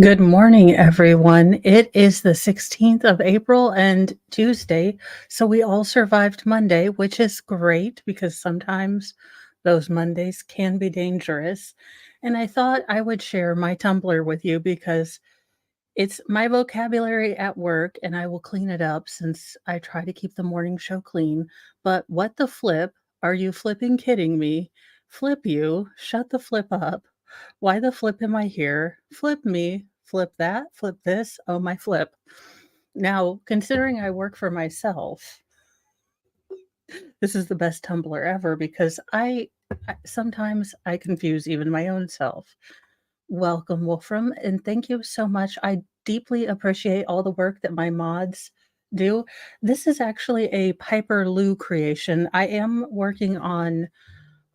Good morning, everyone. It is the 16th of April and Tuesday, so we all survived Monday, which is great because sometimes those Mondays can be dangerous. And I thought I would share my Tumblr with you because it's my vocabulary at work and I will clean it up since I try to keep the morning show clean. But what the flip? Are you flipping kidding me? Flip you? Shut the flip up. Why the flip am I here? Flip me, flip that, flip this. Oh, my flip. Now, considering I work for myself, this is the best Tumblr ever because I sometimes I confuse even my own self. Welcome, Wolfram, and thank you so much. I deeply appreciate all the work that my mods do. This is actually a Piper Lou creation. I am working on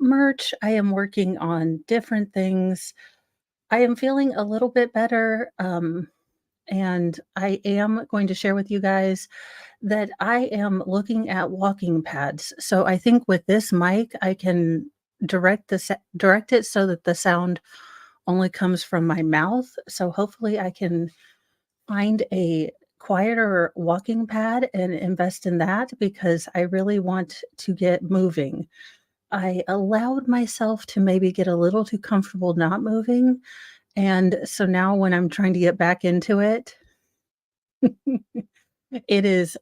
merch, I am working on different things. I am feeling a little bit better, and I am going to share with you guys that I am looking at walking pads. So I think with this mic, I can direct it so that the sound only comes from my mouth. So hopefully I can find a quieter walking pad and invest in that because I really want to get moving. I allowed myself to maybe get a little too comfortable not moving. And so now when I'm trying to get back into it, it is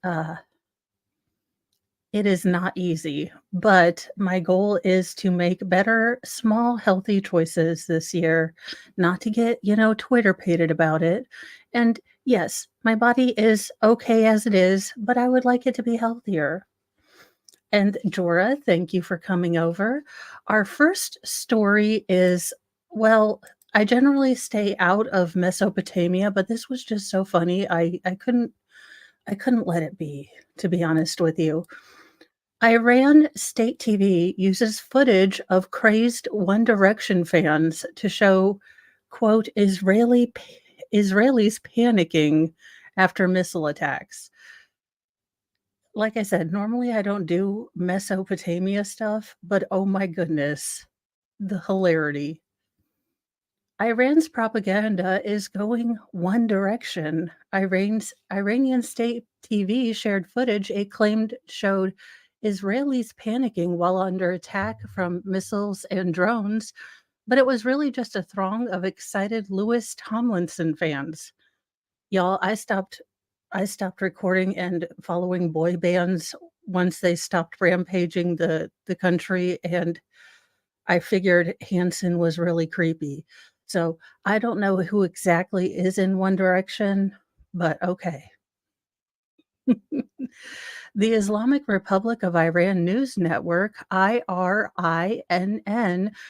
it is not easy, but my goal is to make better, small, healthy choices this year, not to get, Twitter-pated about it. And yes, my body is okay as it is, but I would like it to be healthier. And Jora, thank you for coming over. Our first story is, well, I generally stay out of Mesopotamia, but this was just so funny. I couldn't let it be honest with you. Iran state TV uses footage of crazed One Direction fans to show, quote, Israelis panicking after missile attacks. Like I said, normally I don't do Mesopotamia stuff, but oh my goodness, the hilarity. Iran's propaganda is going one direction. Iranian state TV shared footage it claimed showed Israelis panicking while under attack from missiles and drones, but it was really just a throng of excited Louis Tomlinson fans. Y'all, I stopped recording and following boy bands once they stopped rampaging the country, and I figured Hanson was really creepy. So, I don't know who exactly is in One Direction, but okay. The Islamic Republic of Iran news network, IRINN,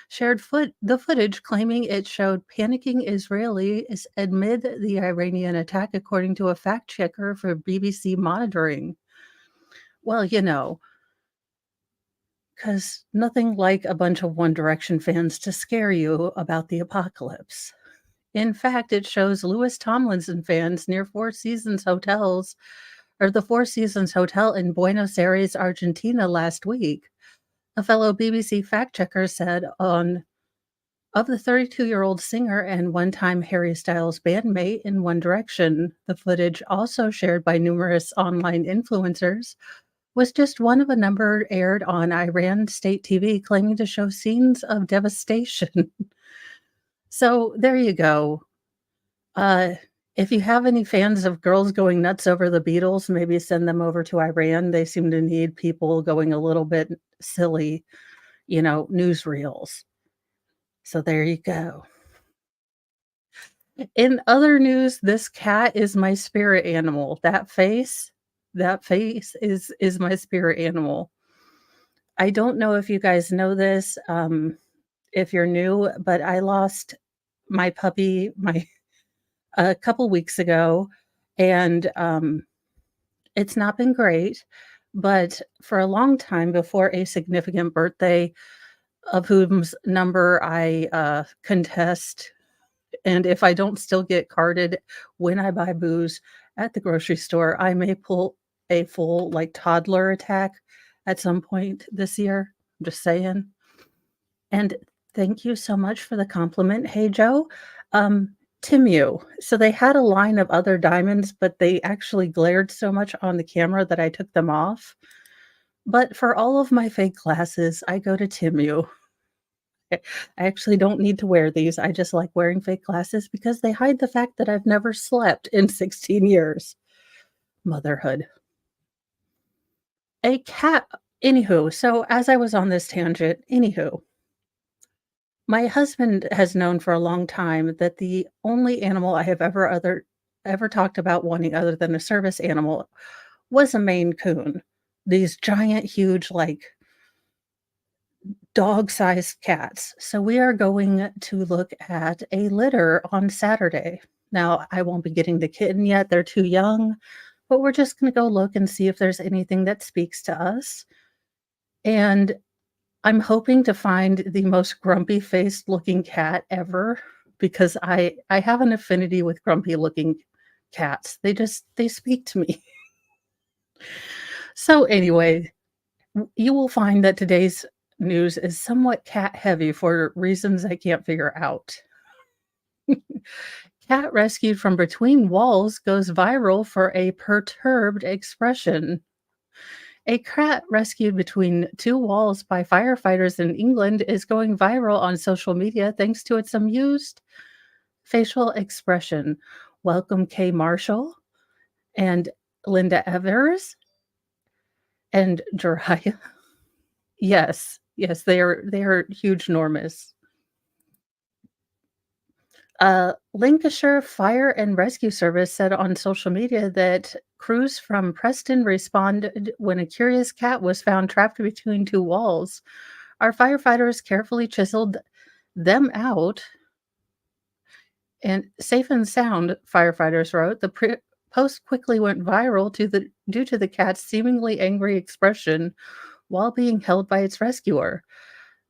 shared the footage claiming it showed panicking Israelis amid the Iranian attack, according to a fact checker for BBC monitoring. Well, because nothing like a bunch of One Direction fans to scare you about the apocalypse. In fact, it shows Louis Tomlinson fans near the Four Seasons Hotel in Buenos Aires, Argentina last week. A fellow BBC fact checker said on of the 32-year-old singer and one-time Harry Styles bandmate in One Direction, the footage also shared by numerous online influencers was just one of a number aired on Iran state TV claiming to show scenes of devastation. So there you go. Uh, if you have any fans of girls going nuts over the Beatles, maybe send them over to Iran. They seem to need people going a little bit silly, newsreels. So there you go. In other news, this cat is my spirit animal. That face is my spirit animal. I don't know if you guys know this, if you're new, but I lost my puppy a couple weeks ago, and it's not been great. But for a long time before a significant birthday, of whose number I contest, and if I don't still get carded when I buy booze at the grocery store, I may pull a full like toddler attack at some point this year. I'm just saying. And thank you so much for the compliment. Hey, Joe. Timu. So they had a line of other diamonds, but they actually glared so much on the camera that I took them off. But for all of my fake glasses, I go to Timu. I actually don't need to wear these. I just like wearing fake glasses because they hide the fact that I've never slept in 16 years. Motherhood. A cat Anywho, so as I was on this tangent, my husband has known for a long time that the only animal I have ever talked about wanting other than a service animal was a Maine Coon. These giant, huge, like, dog-sized cats. So we are going to look at a litter on Saturday. Now, I won't be getting the kitten yet, they're too young, but we're just gonna go look and see if there's anything that speaks to us, and I'm hoping to find the most grumpy-faced looking cat ever because I have an affinity with grumpy looking cats. They speak to me. So anyway, you will find that today's news is somewhat cat heavy for reasons I can't figure out. Cat rescued from between walls goes viral for a perturbed expression. A cat rescued between two walls by firefighters in England is going viral on social media thanks to its amused facial expression. Welcome, Kay Marshall and Linda Evers and Jariah. Yes, they are huge enormous. Lancashire Fire and Rescue Service said on social media that crews from Preston responded when a curious cat was found trapped between two walls. Our firefighters carefully chiseled them out and safe and sound, firefighters wrote. The post quickly went viral due to the cat's seemingly angry expression while being held by its rescuer.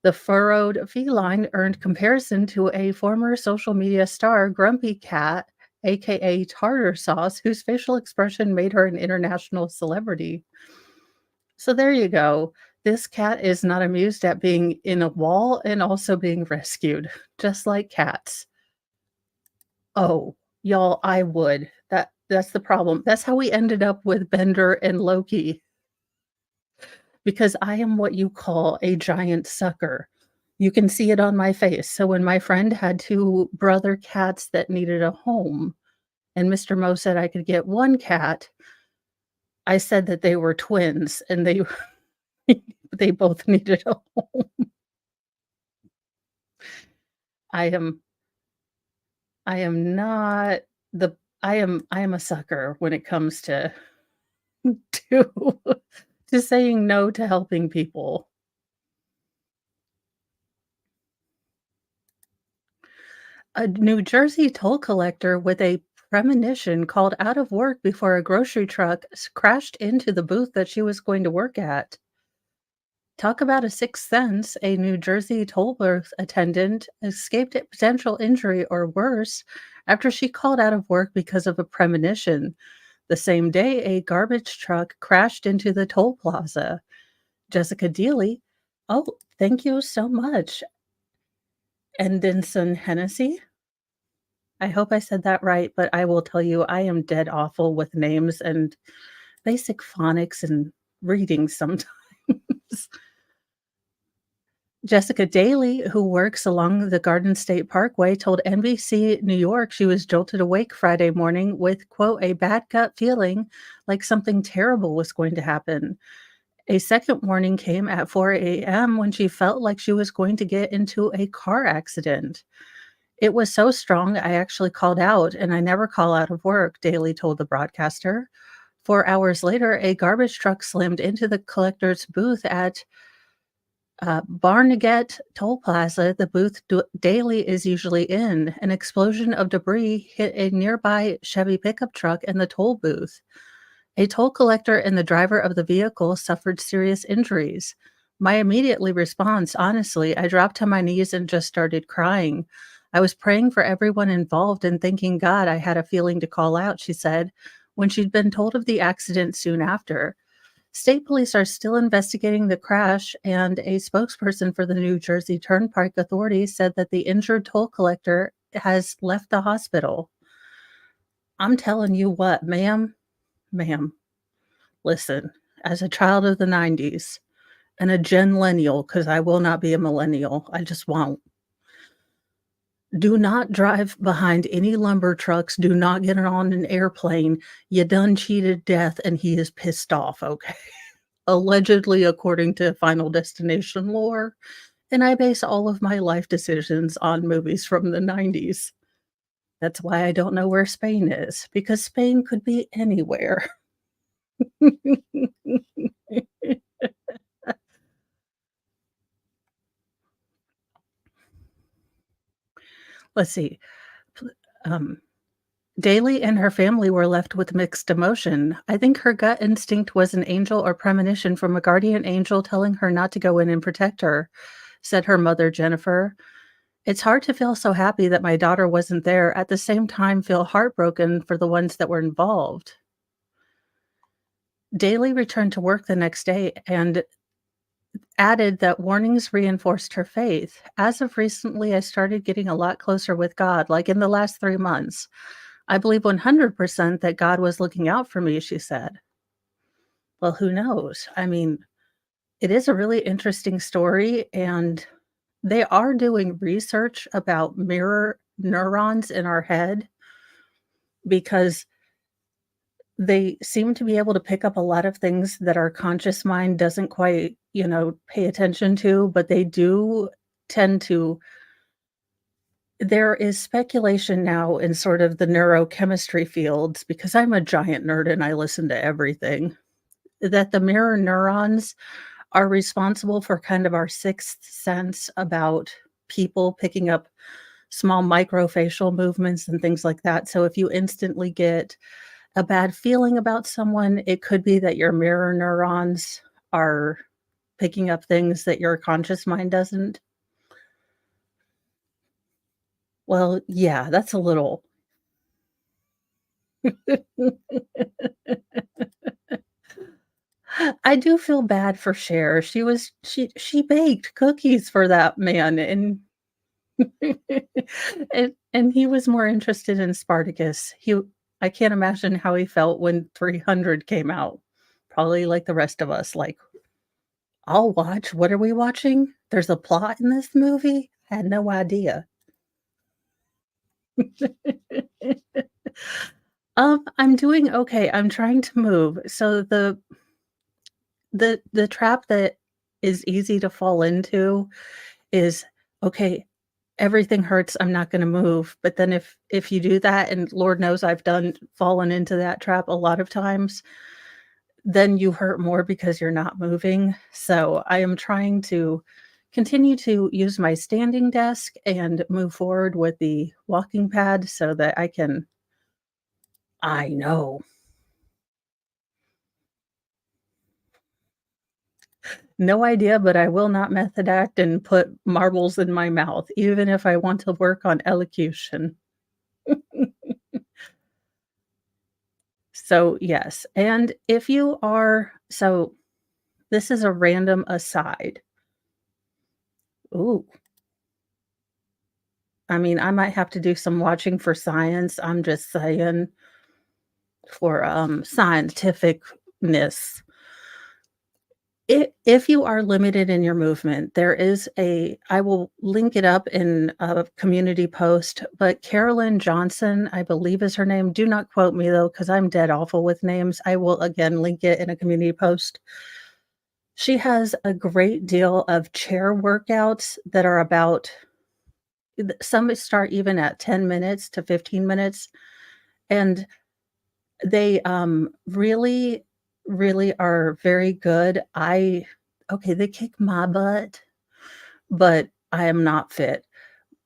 The furrowed feline earned comparison to a former social media star, Grumpy Cat, aka Tartar Sauce, whose facial expression made her an international celebrity. So there you go. This cat is not amused at being in a wall and also being rescued, just like cats. Oh, y'all, I would. That's the problem. That's how we ended up with Bender and Loki, because I am what you call a giant sucker. You can see it on my face. So when my friend had two brother cats that needed a home, and Mr. Mo said I could get one cat, I said that they were twins and they they both needed a home. I am I am not the I am a sucker when it comes to to to saying no to helping people. A New Jersey toll collector with a premonition called out of work before a grocery truck crashed into the booth that she was going to work at. Talk about a sixth sense. A New Jersey toll booth attendant escaped a potential injury or worse after she called out of work because of a premonition. The same day, a garbage truck crashed into the toll plaza. Jessica Deely. Oh, thank you so much. And Denson Hennessy. I hope I said that right, but I will tell you I am dead awful with names and basic phonics and reading sometimes. Jessica Daly, who works along the Garden State Parkway, told NBC New York she was jolted awake Friday morning with, quote, a bad gut feeling like something terrible was going to happen. A second warning came at 4 a.m. when she felt like she was going to get into a car accident. It was so strong, I actually called out, and I never call out of work, Daly told the broadcaster. 4 hours later, a garbage truck slammed into the collector's booth at Barnegat Toll Plaza, the booth Daly is usually in. An explosion of debris hit a nearby Chevy pickup truck and the toll booth. A toll collector and the driver of the vehicle suffered serious injuries. My immediately response, honestly, I dropped to my knees and just started crying. I was praying for everyone involved and thanking God I had a feeling to call out, she said, when she'd been told of the accident soon after. State police are still investigating the crash, and a spokesperson for the New Jersey Turnpike Authority said that the injured toll collector has left the hospital. I'm telling you what, ma'am, listen, as a child of the '90s and a Genlennial, because I will not be a millennial, I just won't. Do not drive behind any lumber trucks, do not get on an airplane. You done cheated death, and he is pissed off, okay? Allegedly, according to Final Destination lore, and I base all of my life decisions on movies from the '90s. That's why I don't know where Spain is, because Spain could be anywhere. Let's see, pl um, Daly and her family were left with mixed emotion. I think her gut instinct was an angel or premonition from a guardian angel telling her not to go in and protect her, said her mother, Jennifer. It's hard to feel so happy that my daughter wasn't there, at the same time feel heartbroken for the ones that were involved. Daly returned to work the next day and added that warnings reinforced her faith. As of recently, I started getting a lot closer with God, like in the last 3 months. I believe 100% that God was looking out for me, she said. Well, who knows? I mean, it is a really interesting story, and they are doing research about mirror neurons in our head because they seem to be able to pick up a lot of things that our conscious mind doesn't quite, pay attention to, but they do tend to. There is speculation now in sort of the neurochemistry fields, because I'm a giant nerd and I listen to everything, that the mirror neurons are responsible for kind of our sixth sense about people picking up small microfacial movements and things like that. So if you instantly get a bad feeling about someone, it could be that your mirror neurons are picking up things that your conscious mind doesn't. Well, yeah, that's a little. I do feel bad for Cher. She baked cookies for that man, and and he was more interested in Spartacus. I can't imagine how he felt when 300 came out. Probably like the rest of us, like, "I'll watch. What are we watching? There's a plot in this movie? Had no idea." I'm doing okay. I'm trying to move. So the trap that is easy to fall into is, okay, everything hurts, I'm not gonna move. But then if you do that, and Lord knows I've done fallen into that trap a lot of times, then you hurt more because you're not moving. So I am trying to continue to use my standing desk and move forward with the walking pad so that I can. I know. No idea, but I will not method act and put marbles in my mouth, even if I want to work on elocution. So, yes, and if you are so this is a random aside. Ooh, I mean, I might have to do some watching for science, I'm just saying, for, scientificness. If you are limited in your movement, there is I will link it up in a community post, but Carolyn Johnson, I believe is her name. Do not quote me though, because I'm dead awful with names. I will again link it in a community post. She has a great deal of chair workouts that are about some start even at 10 minutes to 15 minutes, and they, really, really are very good. Okay, they kick my butt, but I am not fit.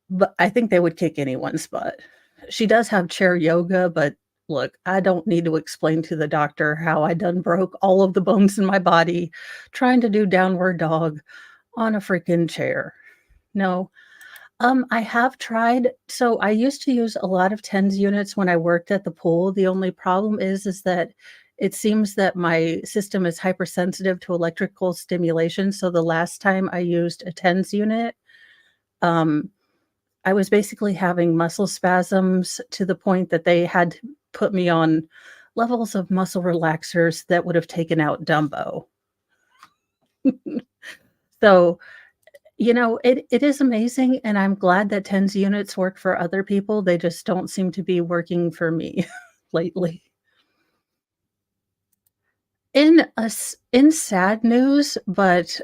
But I think they would kick anyone's butt. She does have chair yoga, but look, I don't need to explain to the doctor how I done broke all of the bones in my body trying to do downward dog on a freaking chair. No. I have tried. So I used to use a lot of TENS units when I worked at the pool. The only problem is that it seems that my system is hypersensitive to electrical stimulation. So the last time I used a TENS unit, um, I was basically having muscle spasms to the point that they had to put me on levels of muscle relaxers that would have taken out Dumbo. So, it is amazing, and I'm glad that TENS units work for other people, they just don't seem to be working for me lately. In sad news, but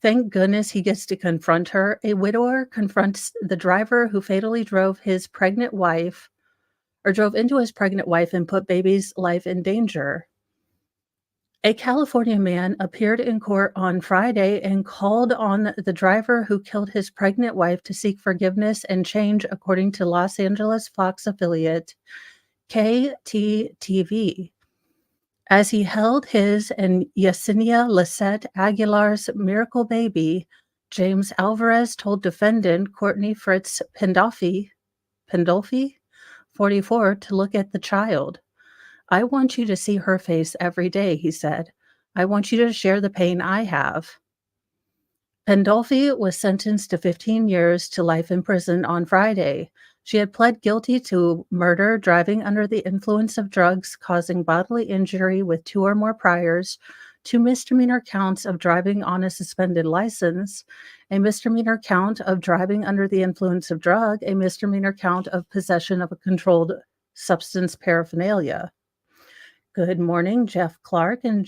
thank goodness he gets to confront her, a widower confronts the driver who fatally drove into his pregnant wife and put baby's life in danger. A California man appeared in court on Friday and called on the driver who killed his pregnant wife to seek forgiveness and change, according to Los Angeles Fox affiliate KTTV. As he held his and Yesenia Lisette Aguilar's miracle baby, James Alvarez told defendant Courtney Fritz Pandolfi, 44, to look at the child. "I want you to see her face every day," he said. "I want you to share the pain I have." Pandolfi was sentenced to 15 years to life in prison on Friday. She had pled guilty to murder, driving under the influence of drugs, causing bodily injury with 2 or more priors, 2 misdemeanor counts of driving on a suspended license, a misdemeanor count of driving under the influence of drug, a misdemeanor count of possession of a controlled substance paraphernalia. Good morning, Jeff Clark and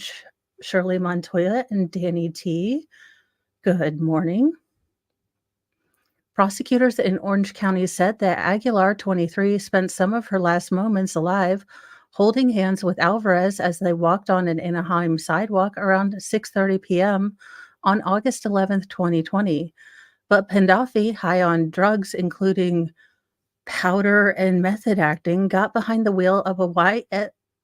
Shirley Montoya and Danny T. Good morning. Prosecutors in Orange County said that Aguilar, 23, spent some of her last moments alive holding hands with Alvarez as they walked on an Anaheim sidewalk around 6:30 p.m. on August 11, 2020. But Pandolfi, high on drugs including powder and method acting, got behind the wheel of a white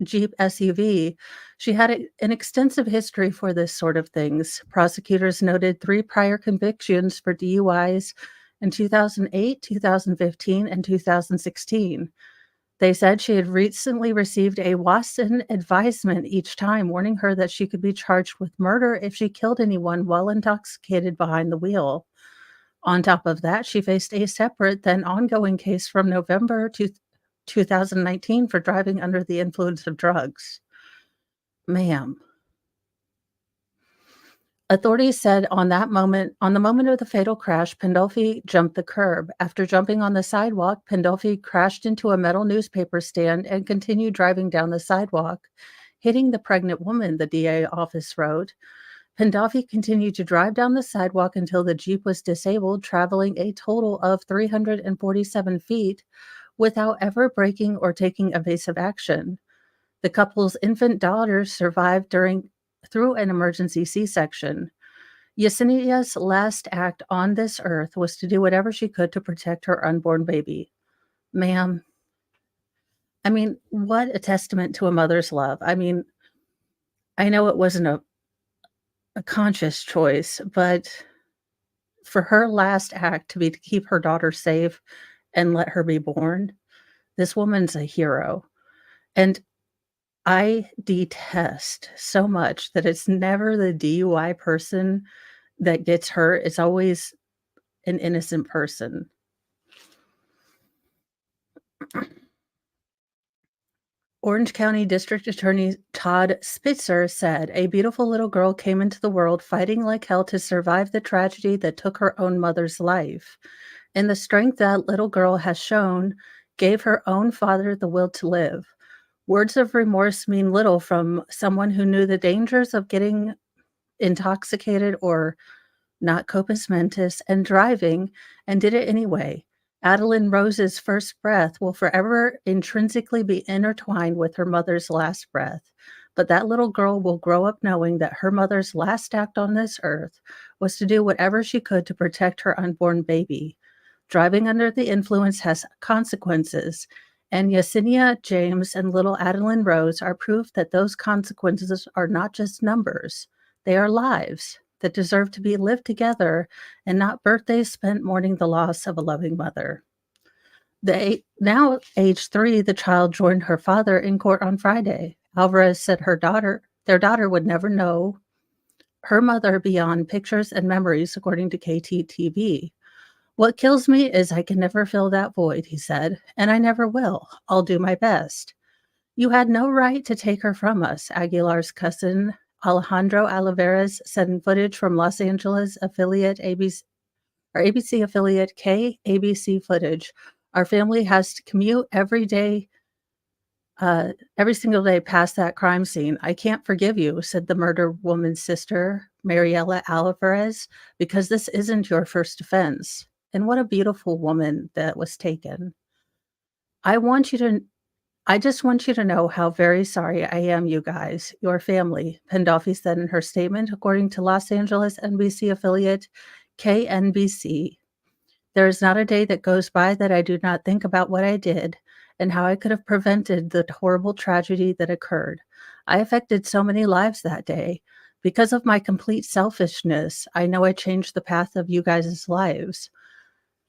Jeep SUV. She had an extensive history for this sort of things. Prosecutors noted 3 prior convictions for DUIs in 2008, 2015, and 2016. They said she had recently received a Watson advisement each time, warning her that she could be charged with murder if she killed anyone while intoxicated behind the wheel. On top of that, she faced a separate, then ongoing case from November 2019 for driving under the influence of drugs. Ma'am. Authorities said on the moment of the fatal crash, Pandolfi jumped the curb. After jumping on the sidewalk, Pandolfi crashed into a metal newspaper stand and continued driving down the sidewalk, hitting the pregnant woman, the DA office wrote. Pandolfi continued to drive down the sidewalk until the Jeep was disabled, traveling a total of 347 feet without ever braking or taking evasive action. The couple's infant daughter survived through an emergency C-section. Yesenia's last act on this earth was to do whatever she could to protect her unborn baby. Ma'am, what a testament to a mother's love. I know it wasn't a conscious choice, but for her last act to be to keep her daughter safe and let her be born, this woman's a hero. And I detest so much that it's never the DUI person that gets hurt, it's always an innocent person. Orange County District Attorney Todd Spitzer said, "A beautiful little girl came into the world fighting like hell to survive the tragedy that took her own mother's life. And the strength that little girl has shown gave her own father the will to live. Words of remorse mean little from someone who knew the dangers of getting intoxicated or not compos mentis and driving and did it anyway. Adeline Rose's first breath will forever intrinsically be intertwined with her mother's last breath. But that little girl will grow up knowing that her mother's last act on this earth was to do whatever she could to protect her unborn baby. Driving under the influence has consequences, and Yesenia, James, and little Adeline Rose are proof that those consequences are not just numbers. They are lives that deserve to be lived together and not birthdays spent mourning the loss of a loving mother." Now age 3, the child joined her father in court on Friday. Alvarez said their daughter would never know her mother beyond pictures and memories, according to KTTV. "What kills me is I can never fill that void," he said, "and I never will. I'll do my best." "You had no right to take her from us," Aguilar's cousin Alejandro Olivares said in footage from Los Angeles affiliate ABC or ABC affiliate KABC footage. "Our family has to commute every single day past that crime scene. I can't forgive you," said the murdered woman's sister, Mariela Alvarez, "because this isn't your first offense." And what a beautiful woman that was taken. I want you to I just want you to know how very sorry I am, you guys, your family, Pandolfi said in her statement, according to Los Angeles NBC affiliate KNBC. "There is not a day that goes by that I do not think about what I did and how I could have prevented the horrible tragedy that occurred. I affected so many lives that day. Because of my complete selfishness, I know I changed the path of you guys' lives."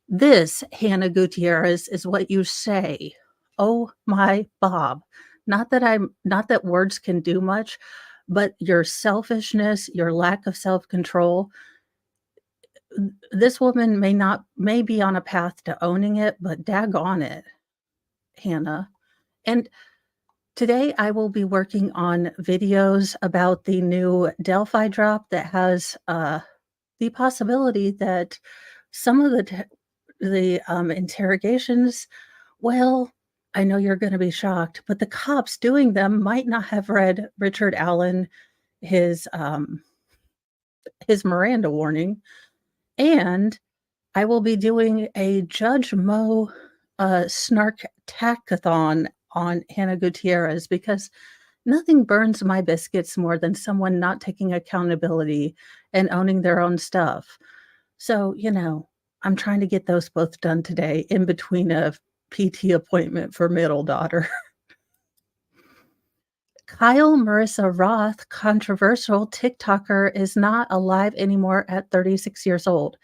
This, Hannah Gutierrez, is what you say. Oh my Bob. Not that words can do much, but your selfishness, your lack of self-control, this woman may be on a path to owning it, but daggone it, Hannah. And today I will be working on videos about the new Delphi drop that has the possibility that some of the interrogations, well, I know you're going to be shocked, but the cops doing them might not have read Richard Allen his Miranda warning, and I will be doing a Judge Mo, snark tackathon on Hannah Gutierrez because nothing burns my biscuits more than someone not taking accountability and owning their own stuff. So, I'm trying to get those both done today in between a PT appointment for middle daughter. Kyle Marissa Roth, controversial TikToker, is not alive anymore at 36 years old.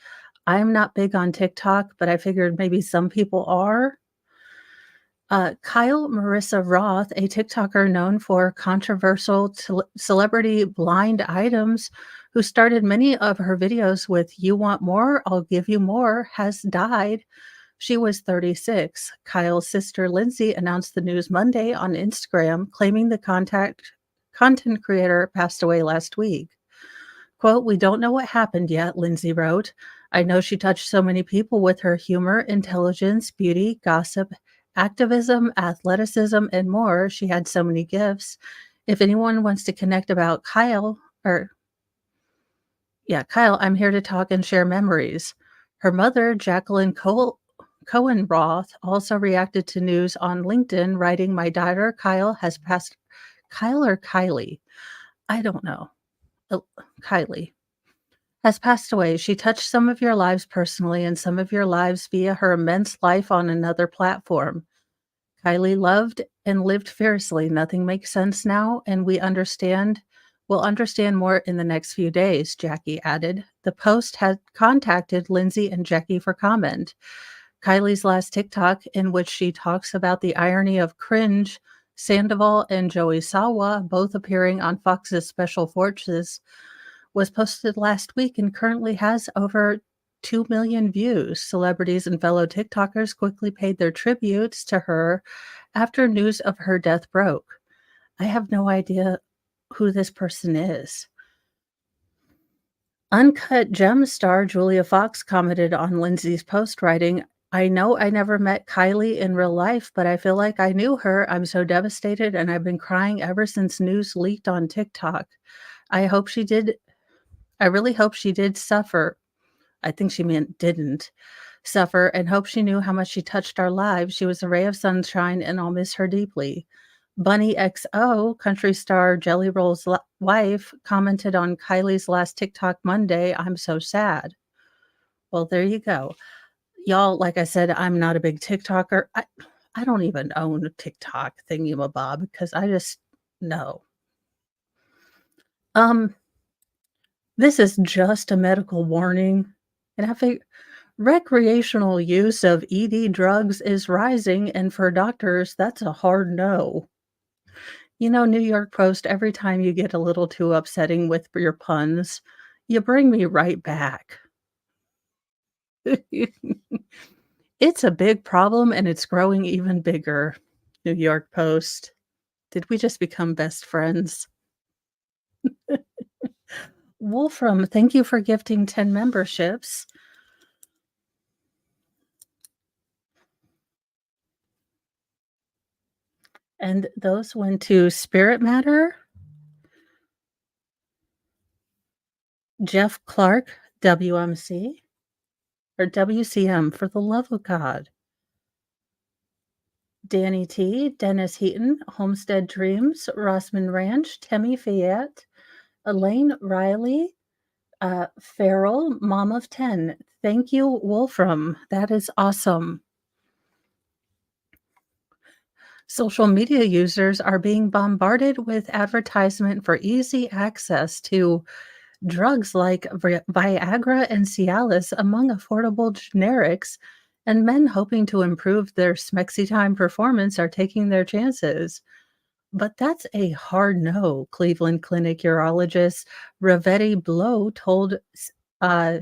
I'm not big on TikTok, but I figured maybe some people are. Kyle Marissa Roth, a TikToker known for controversial celebrity blind items, who started many of her videos with "You want more? I'll give you more," has died. She was 36. Kyle's sister Lindsay announced the news Monday on Instagram, claiming the content creator passed away last week. Quote, "We don't know what happened yet," Lindsay wrote. "I know she touched so many people with her humor, intelligence, beauty, gossip, activism, athleticism, and more. She had so many gifts. If anyone wants to connect about Kyle, I'm here to talk and share memories." Her mother, Jacqueline Cohen Roth, also reacted to news on LinkedIn, writing, "My daughter Kyle has passed." Kyle or Kylie? I don't know. Oh, Kylie has passed away. She touched some of your lives personally and some of your lives via her immense life on another platform. Kylie loved and lived fiercely. Nothing makes sense now, and we'll understand more in the next few days, Jackie added. The Post had contacted Lindsay and Jackie for comment. Kylie's last TikTok, in which she talks about the irony of cringe, Sandoval and Joey Sawa, both appearing on Fox's Special Forces, was posted last week and currently has over 2 million views. Celebrities and fellow TikTokers quickly paid their tributes to her after news of her death broke. I have no idea who this person is. Uncut Gem star Julia Fox commented on Lindsay's post, writing, "I know I never met Kylie in real life, but I feel like I knew her. I'm so devastated and I've been crying ever since news leaked on TikTok. I hope she did I really hope she did suffer." I think she meant didn't suffer, "and hope she knew how much she touched our lives. She was a ray of sunshine, and I'll miss her deeply." Bunny XO, country star Jelly Roll's wife, commented on Kylie's last TikTok Monday, "I'm so sad." Well, there you go. Y'all, like I said, I'm not a big TikToker. I don't even own a TikTok thingy-ma-bob because I just no. Um, this is just a medical warning, and I think recreational use of ED drugs is rising, and for doctors, that's a hard no. New York Post, every time you get a little too upsetting with your puns, you bring me right back. It's a big problem, and it's growing even bigger. New York Post. Did we just become best friends? Wolfram, thank you for gifting 10 memberships. And those went to Spirit Matter, Jeff Clark, WMC, or WCM, for the love of God. Danny T, Dennis Heaton, Homestead Dreams, Rossman Ranch, Temmie Fayette, Elaine Riley, Farrell, Mom of 10. Thank you, Wolfram. That is awesome. Social media users are being bombarded with advertisement for easy access to drugs like Viagra and Cialis among affordable generics, and men hoping to improve their smexy time performance are taking their chances. But that's a hard no, Cleveland Clinic urologist Ravetti Blow uh,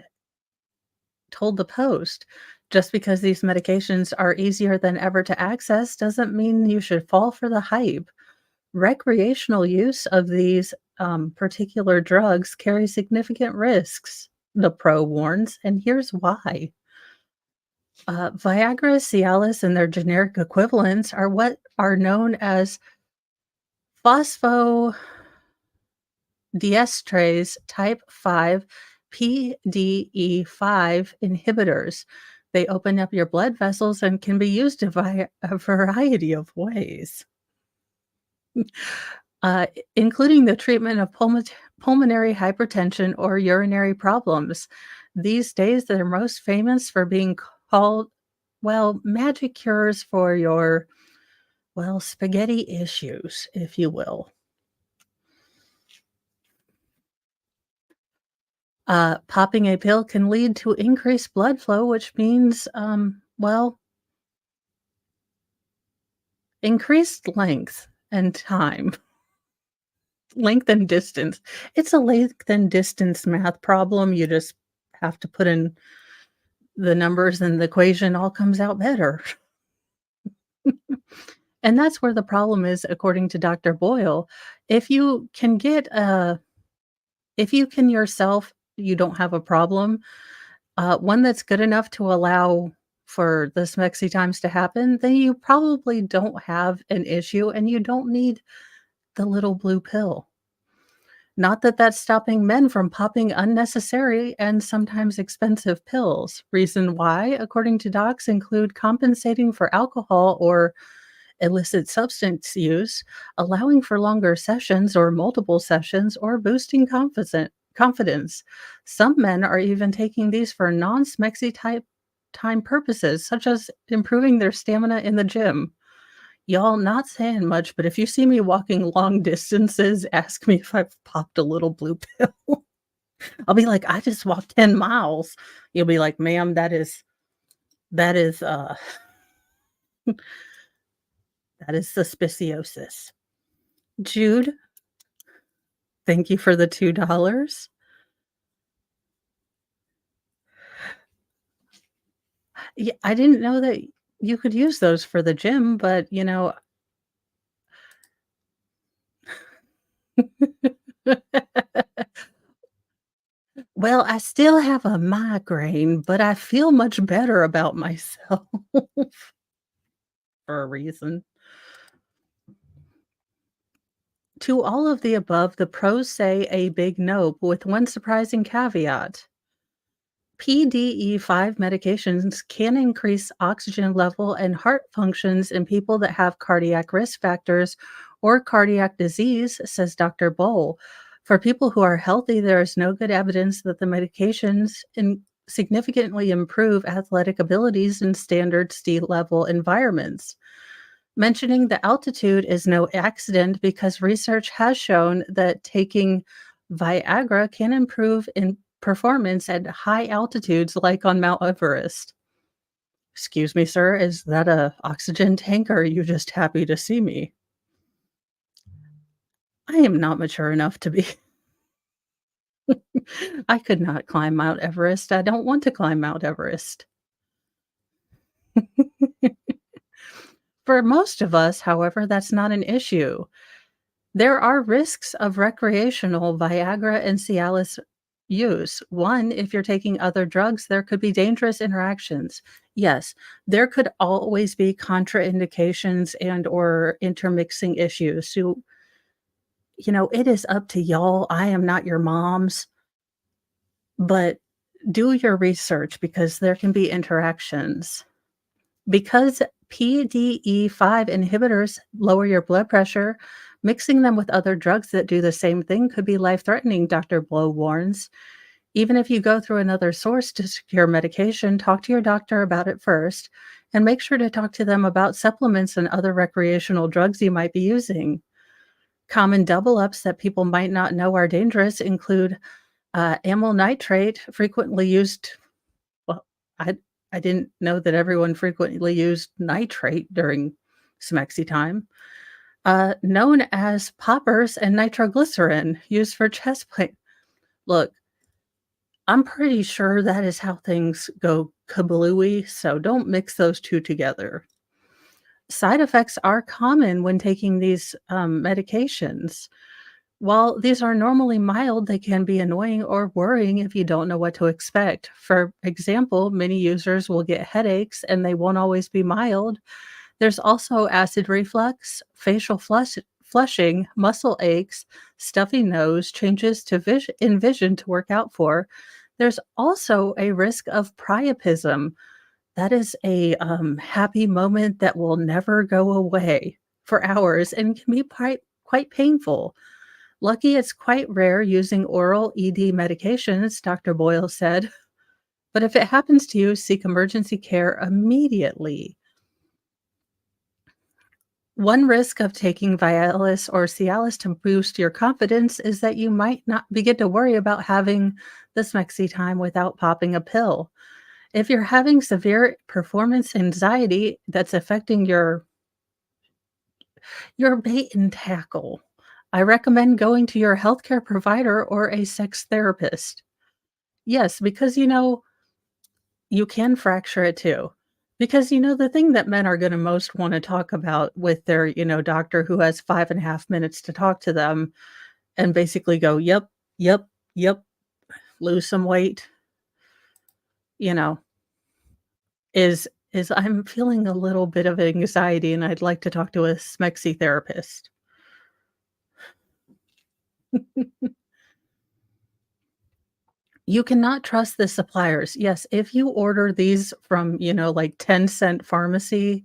told the Post. Just because these medications are easier than ever to access doesn't mean you should fall for the hype. Recreational use of these particular drugs carry significant risks, the pro warns, and here's why. Viagra, Cialis, and their generic equivalents are what are known as phosphodiesterase type 5 PDE5 inhibitors. They open up your blood vessels and can be used a variety of ways. uh, Including the treatment of pulmonary hypertension or urinary problems. These days, they're most famous for being called, well, magic cures for your, well, spaghetti issues, if you will. Popping a pill can lead to increased blood flow, which means, well, increased length and time. Length and distance. It's a length and distance math problem. You just have to put in the numbers and the equation all comes out better. And that's where the problem is, according to Dr. Boyle. If you can get if you can yourself, you don't have a problem. One that's good enough to allow for the smexy times to happen, then you probably don't have an issue and you don't need the little blue pill. Not that that's stopping men from popping unnecessary and sometimes expensive pills. Reason why, according to docs, include compensating for alcohol or illicit substance use, allowing for longer sessions or multiple sessions, or boosting confidence. Some men are even taking these for non-smexy type time purposes, such as improving their stamina in the gym. Y'all, not saying much, but if you see me walking long distances, ask me if I've popped a little blue pill. I'll be like, "I just walked 10 miles." You'll be like, "Ma'am, that is, that is suspiciosis." Jude, thank you for the $2. Yeah, I didn't know that you could use those for the gym, but, well, I still have a migraine, but I feel much better about myself for a reason. To all of the above, the pros say a big no, with one surprising caveat. PDE5 medications can increase oxygen level and heart functions in people that have cardiac risk factors or cardiac disease, says Dr. Bowl. For people who are healthy, there is no good evidence that the medications significantly improve athletic abilities in standard sea level environments. Mentioning the altitude is no accident because research has shown that taking Viagra can improve in performance at high altitudes like on Mount Everest. "Excuse me, sir, is that a oxygen tank or are you just happy to see me?" I am not mature enough to be I could not climb Mount Everest. I don't want to climb Mount Everest. For most of us, however, that's not an issue. There are risks of recreational Viagra and Cialis use. One, if you're taking other drugs, there could be dangerous interactions. Yes, there could always be contraindications and or intermixing issues. So, it is up to y'all. I am not your moms, but do your research because there can be interactions. Because PDE5 inhibitors lower your blood pressure, mixing them with other drugs that do the same thing could be life-threatening, Dr. Blow warns. Even if you go through another source to secure medication, talk to your doctor about it first, and make sure to talk to them about supplements and other recreational drugs you might be using. Common double ups that people might not know are dangerous include amyl nitrate, frequently used. Well, I I didn't know that everyone frequently used nitrate during Smexy time. Known as poppers and nitroglycerin used for chest pain. Look, I'm pretty sure that is how things go kablooey, so don't mix those 2 together. Side effects are common when taking these, medications. While these are normally mild, they can be annoying or worrying if you don't know what to expect. For example, many users will get headaches and they won't always be mild. There's also acid reflux, facial flushing, muscle aches, stuffy nose, changes to vision to work out for. There's also a risk of priapism. That is a happy moment that will never go away for hours and can be quite painful. Lucky it's quite rare using oral ED medications, Dr. Boyle said. But if it happens to you, seek emergency care immediately. One risk of taking Vialis or Cialis to boost your confidence is that you might not begin to worry about having the smexy time without popping a pill. If you're having severe performance anxiety that's affecting your bait and tackle, I recommend going to your healthcare provider or a sex therapist. Yes, because you can fracture it too. Because the thing that men are going to most want to talk about with their, doctor who has 5.5 minutes to talk to them and basically go, yep, yep, yep, lose some weight, you know, is I'm feeling a little bit of anxiety and I'd like to talk to a smexy therapist. You cannot trust the suppliers. Yes, if you order these from, like 10-cent pharmacy,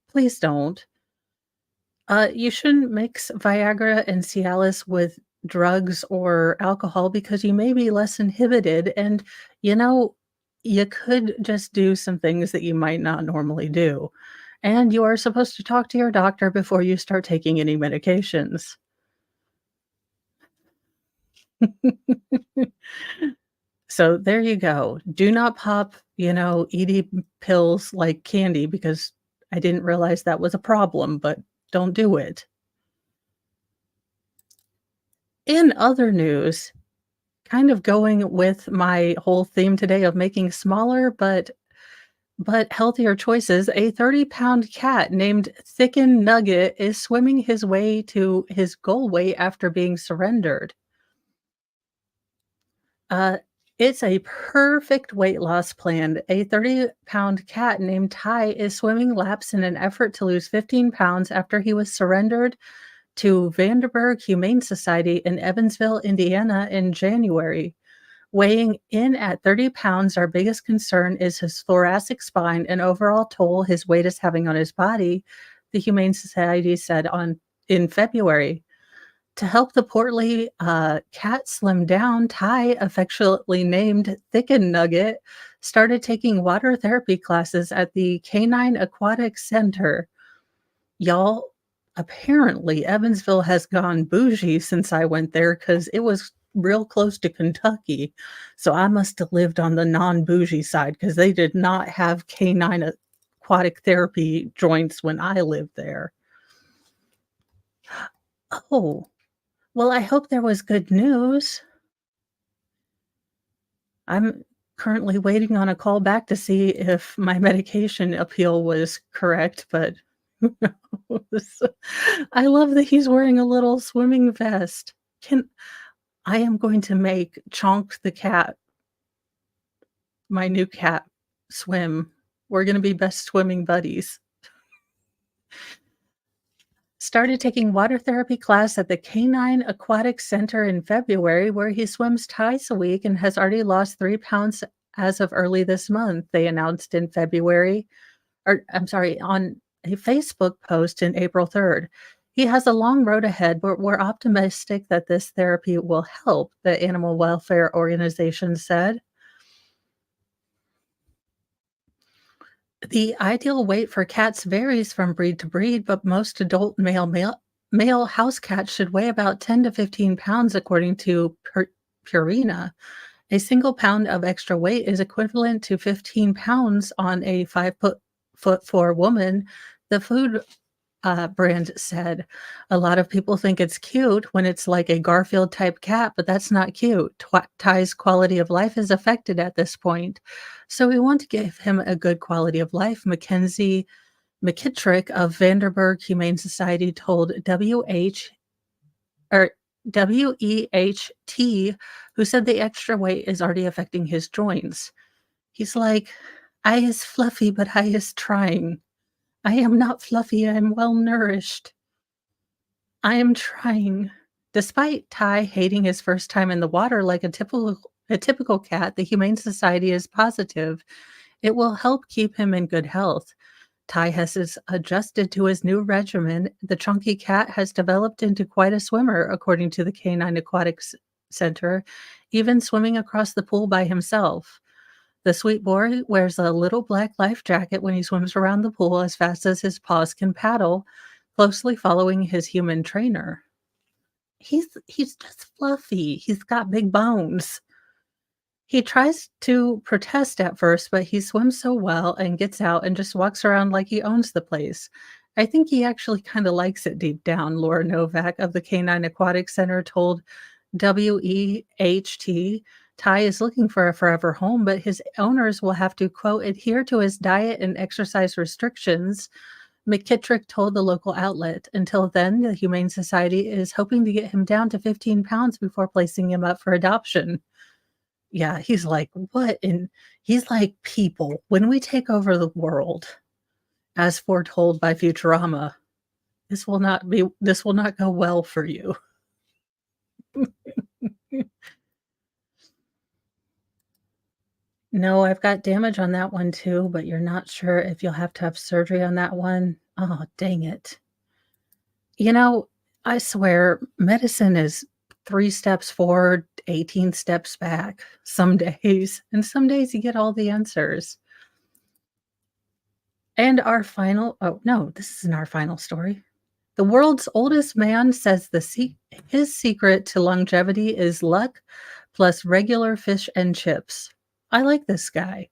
please don't. You shouldn't mix Viagra and Cialis with drugs or alcohol because you may be less inhibited and, you know, you could just do some things that you might not normally do. And you are supposed to talk to your doctor before you start taking any medications. So there you go. Do not pop, ED pills like candy because I didn't realize that was a problem, but don't do it. In other news, kind of going with my whole theme today of making smaller but healthier choices, a 30-pound cat named Thicken Nugget is swimming his way to his goal weight after being surrendered. Uh, it's a perfect weight loss plan. A 30-pound cat named Ty is swimming laps in an effort to lose 15 pounds after he was surrendered to Vanderburg Humane Society in Evansville, Indiana in January. Weighing in at 30 pounds, our biggest concern is his thoracic spine and overall toll his weight is having on his body, the Humane Society said on in February. To help the portly cat slim down, Ty, affectionately named Thicken Nugget, started taking water therapy classes at the Canine Aquatic Center. Y'all, apparently Evansville has gone bougie since I went there because it was real close to Kentucky. So I must have lived on the non-bougie side because they did not have canine aquatic therapy joints when I lived there. Oh, well, I hope there was good news. I'm currently waiting on a call back to see if my medication appeal was correct, but who knows? I love that he's wearing a little swimming vest. Can I am going to make Chonk the cat, my new cat, swim. We're gonna be best swimming buddies. Started taking water therapy class at the Canine Aquatic Center in February, where he swims twice a week and has already lost 3 pounds as of early this month, they announced in February, or I'm sorry, on a Facebook post in April 3rd. He has a long road ahead, but we're optimistic that this therapy will help, the animal welfare organization said. The ideal weight for cats varies from breed to breed, but most adult male house cats should weigh about 10 to 15 pounds, according to Purina. A single pound of extra weight is equivalent to 15 pounds on a 5 foot 4 woman, the food brand said. A lot of people think it's cute when it's like a Garfield type cat, but that's not cute. Ty's quality of life is affected at this point. So we want to give him a good quality of life. Mackenzie McKittrick of Vanderburg Humane Society told or WEHT, who said the extra weight is already affecting his joints. He's like, I is fluffy, but I is trying. I am not fluffy, I am well nourished. I am trying. Despite Ty hating his first time in the water like a typical cat, the Humane Society is positive it will help keep him in good health. Ty has adjusted to his new regimen. The chunky cat has developed into quite a swimmer, according to the Canine Aquatics Center, even swimming across the pool by himself. The sweet boy wears a little black life jacket when he swims around the pool as fast as his paws can paddle, closely following his human trainer. He's just fluffy. He's got big bones. He tries to protest at first, but he swims so well and gets out and just walks around like he owns the place. I think he actually kind of likes it deep down, Laura Novak of the Canine Aquatic Center told WEHT. Ty is looking for a forever home, but his owners will have to, quote, adhere to his diet and exercise restrictions, McKittrick told the local outlet. Until then, the Humane Society is hoping to get him down to 15 pounds before placing him up for adoption. Yeah, he's like, "What in" he's like, "People, when we take over the world, as foretold by Futurama, this will not go well for you." No, I've got damage on that one too, but you're not sure if you'll have to have surgery on that one. Oh, dang it. You know, I swear medicine is 3 steps forward, 18 steps back some days, and some days you get all the answers. And our final oh, no, this isn't our final story. The world's oldest man says his secret to longevity is luck plus regular fish and chips. I like this guy.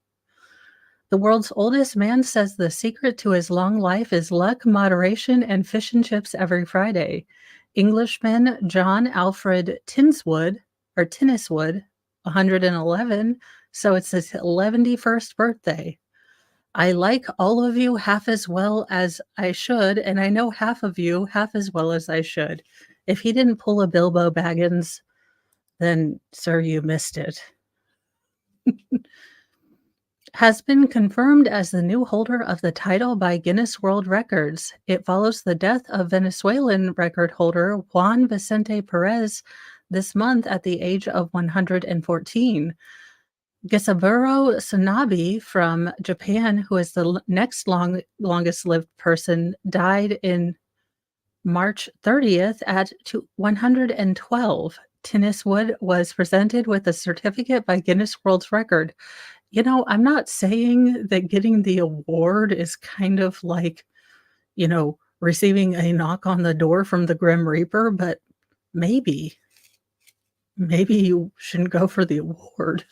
The world's oldest man says the secret to his long life is luck, moderation, and fish and chips every Friday. Englishman John Alfred Tinniswood, 111, so it's his 111st birthday. I like all of you half as well as I should, and I know half of you half as well as I should. If he didn't pull a Bilbo Baggins, then, sir, you missed it. Has been confirmed as the new holder of the title by Guinness World Records. It follows the death of Venezuelan record holder Juan Vicente Perez this month at the age of 114. Gisaburo Sanabi from Japan, who is the next longest lived person, died in March 30th at 112. Tinniswood was presented with a certificate by Guinness World Record. You know, I'm not saying that getting the award is kind of like, receiving a knock on the door from the Grim Reaper, but maybe you shouldn't go for the award.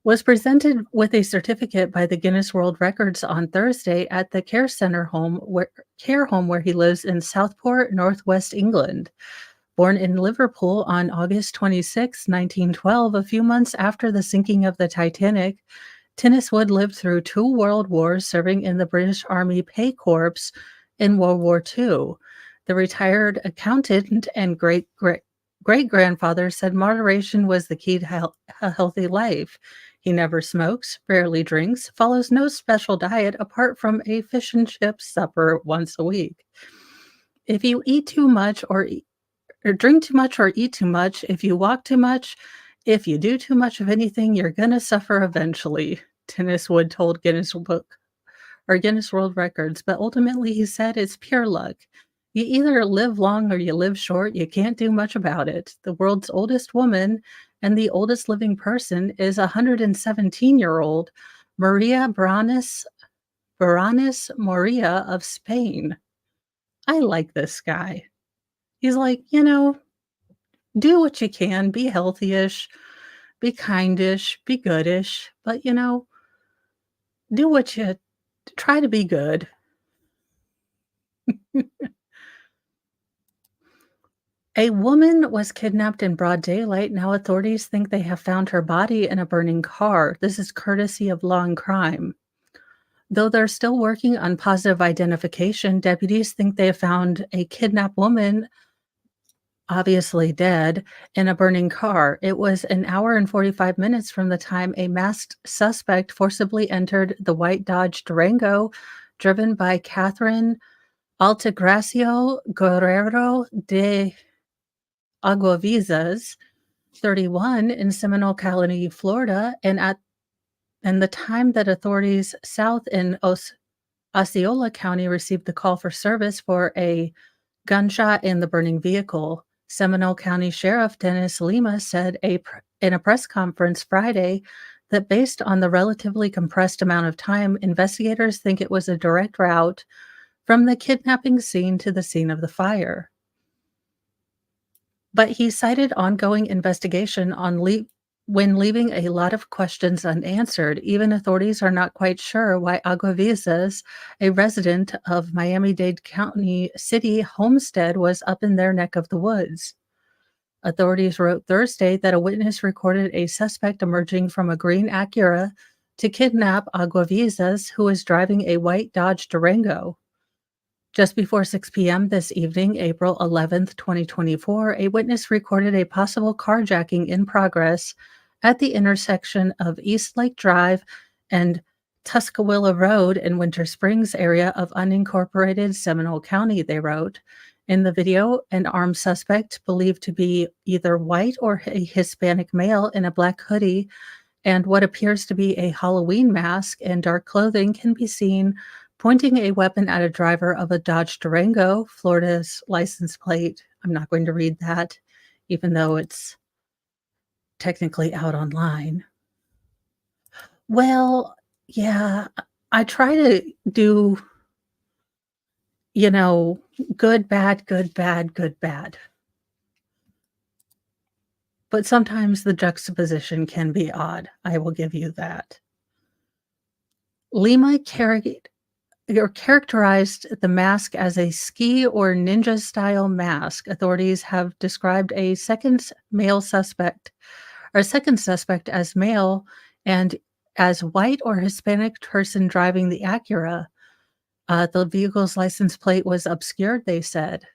Was presented with a certificate by the Guinness World Records on Thursday at the care home where he lives in Southport, Northwest England. Born in Liverpool on August 26, 1912, a few months after the sinking of the Titanic, Tinniswood lived through two world wars, serving in the British Army Pay Corps in World War II. The retired accountant and great grandfather said moderation was the key to a healthy life. He never smokes, rarely drinks, follows no special diet apart from a fish and chips supper once a week. If you eat too much or drink too much or eat too much, if you walk too much, if you do too much of anything, you're gonna suffer eventually, Dennis Wood told Guinness World Records, but ultimately he said it's pure luck. You either live long or you live short. You can't do much about it. The world's oldest woman and the oldest living person is 117-year-old Maria Baranes Moria of Spain. I like this guy. He's like, do what you can, be healthy-ish, be kindish, be goodish, but, do what you try to be good. A woman was kidnapped in broad daylight. Now authorities think they have found her body in a burning car. This is courtesy of Law and Crime. Though they're still working on positive identification, deputies think they have found a kidnapped woman, obviously dead, in a burning car. It was an hour and 45 minutes from the time a masked suspect forcibly entered the white Dodge Durango, driven by Catherine Altagracio Guerrero de Aguavizas, 31, in Seminole County, Florida, and the time that authorities south in Osceola County received the call for service for a gunshot in the burning vehicle. Seminole County Sheriff Dennis Lima said in a press conference Friday that based on the relatively compressed amount of time, investigators think it was a direct route from the kidnapping scene to the scene of the fire. But he cited ongoing investigation when leaving a lot of questions unanswered. Even authorities are not quite sure why Aguavizas, a resident of Miami-Dade County City Homestead, was up in their neck of the woods. Authorities wrote Thursday that a witness recorded a suspect emerging from a green Acura to kidnap Aguavizas, who was driving a white Dodge Durango. Just before 6 p.m. this evening, April 11th, 2024, a witness recorded a possible carjacking in progress at the intersection of East Lake Drive and Tuscaloosa Road in Winter Springs area of unincorporated Seminole County, they wrote. In the video, an armed suspect believed to be either white or a Hispanic male in a black hoodie and what appears to be a Halloween mask and dark clothing can be seen pointing a weapon at a driver of a Dodge Durango, Florida's license plate. I'm not going to read that, even though it's technically out online. Well, yeah, I try to do, good, bad, good, bad, good, bad. But sometimes the juxtaposition can be odd. I will give you that. Lima characterized the mask as a ski or ninja style mask. Authorities have described a second suspect as male and as white or Hispanic person driving the Acura. The vehicle's license plate was obscured, they said.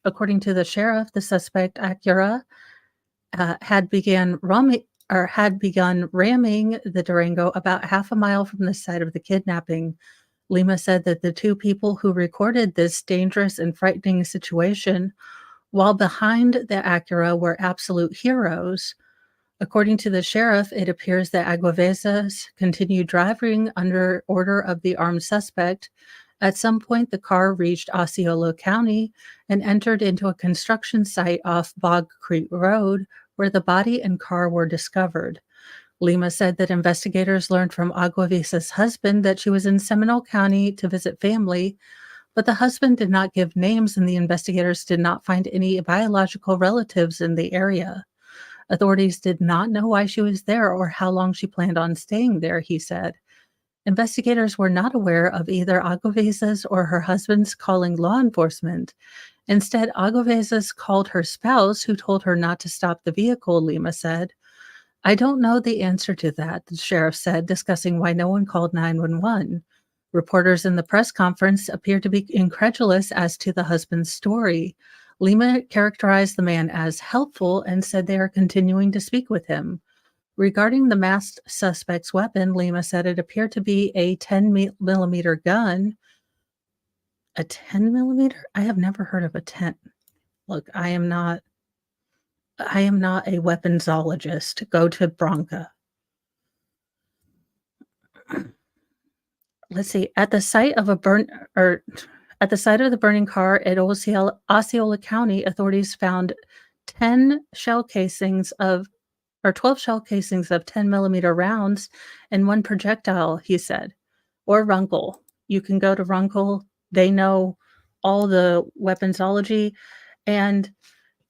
According to the sheriff, the suspect Acura had begun ramming the Durango about half a mile from the site of the kidnapping. Lima said that the two people who recorded this dangerous and frightening situation while behind the Acura were absolute heroes. According to the sheriff, it appears that Aguavezas continued driving under order of the armed suspect. At some point, the car reached Osceola County and entered into a construction site off Bog Creek Road, where the body and car were discovered. Lima said that investigators learned from Aguavizas' husband that she was in Seminole County to visit family, but the husband did not give names and the investigators did not find any biological relatives in the area. Authorities did not know why she was there or how long she planned on staying there, he said. Investigators were not aware of either Aguavizas or her husband's calling law enforcement. Instead, Agovezes called her spouse, who told her not to stop the vehicle, Lima said. I don't know the answer to that, the sheriff said, discussing why no one called 911. Reporters in the press conference appeared to be incredulous as to the husband's story. Lima characterized the man as helpful and said they are continuing to speak with him. Regarding the masked suspect's weapon, Lima said it appeared to be a 10 millimeter gun. A 10 millimeter? I have never heard of a 10. Look, I am not a weaponsologist. Go to Bronca. Let's see. At the site of the burning car at Osceola County, authorities found 10 shell casings of or 12 shell casings of 10 millimeter rounds and one projectile, he said, or Runkle. You can go to Runkle. They know all the weaponsology. And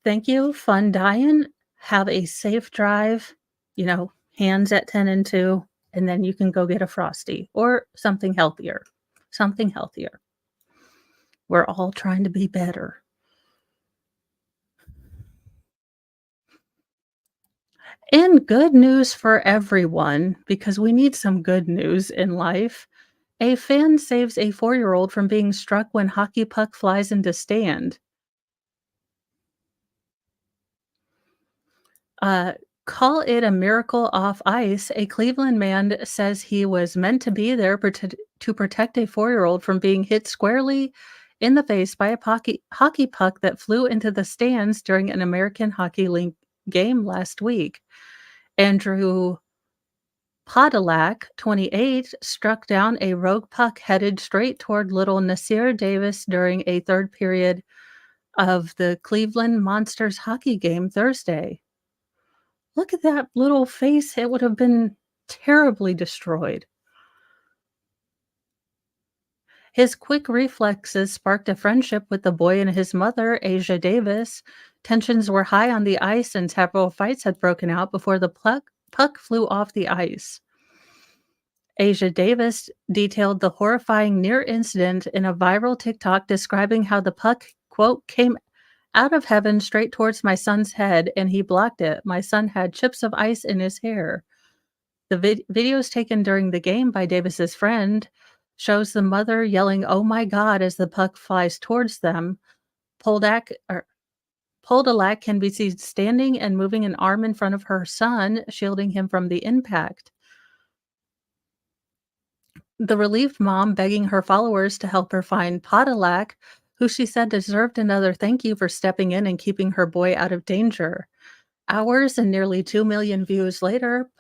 thank you, fun dying. Have a safe drive, hands at 10 and 2, and then you can go get a Frosty or something healthier. Something healthier. We're all trying to be better. And good news for everyone, because we need some good news in life. A fan saves a 4-year-old from being struck when hockey puck flies into stand. Uh, Call it a miracle off ice. A Cleveland man says he was meant to be there to protect a 4-year-old from being hit squarely in the face by a hockey puck that flew into the stands during an American Hockey League game last week. Andrew Podolak, 28, struck down a rogue puck headed straight toward little Nasir Davis during a third period of the Cleveland Monsters hockey game Thursday. Look at that little face, it would have been terribly destroyed. His quick reflexes sparked a friendship with the boy and his mother, Asia Davis. Tensions were high on the ice and several fights had broken out before the puck flew off the ice. Asia Davis detailed the horrifying near incident in a viral TikTok describing how the puck, quote, came out of heaven straight towards my son's head and he blocked it. My son had chips of ice in his hair. The videos taken during the game by Davis's friend shows the mother yelling, "Oh my God," as the puck flies towards them. Poldak or Poldalak can be seen standing and moving an arm in front of her son, shielding him from the impact. The relieved mom begging her followers to help her find Podolak, who she said deserved another thank you for stepping in and keeping her boy out of danger. Hours and nearly 2 million views later,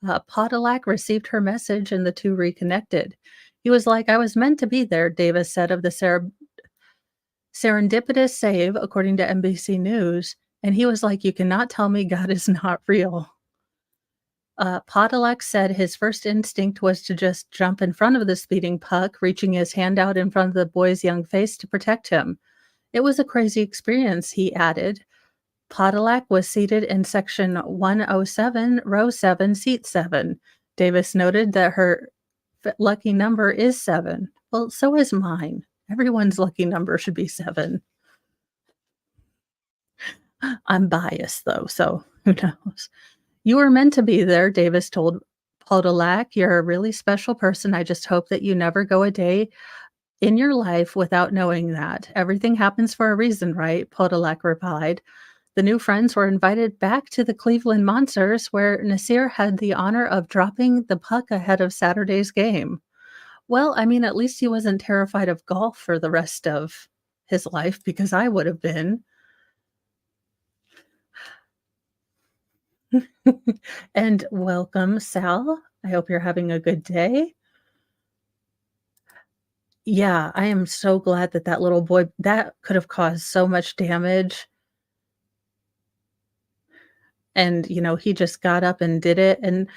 Podolak received her message and the two reconnected. He was like, I was meant to be there, Davis said of the serendipitous save, according to NBC News. And he was like, you cannot tell me God is not real. Podolak said his first instinct was to just jump in front of the speeding puck, reaching his hand out in front of the boy's young face to protect him. It was a crazy experience, he added. Podolak was seated in section 107, row 7, seat 7. Davis noted that her lucky number is 7. Well, so is mine. Everyone's lucky number should be 7. I'm biased, though, so who knows? You were meant to be there, Davis told Podolak. You're a really special person. I just hope that you never go a day in your life without knowing that. Everything happens for a reason, right? Podolak replied. The new friends were invited back to the Cleveland Monsters, where Nasir had the honor of dropping the puck ahead of Saturday's game. Well, I mean, at least he wasn't terrified of golf for the rest of his life, because I would have been. And welcome, Sal. I hope you're having a good day. Yeah, I am so glad that that little boy that could have caused so much damage. And, he just got up and did it, and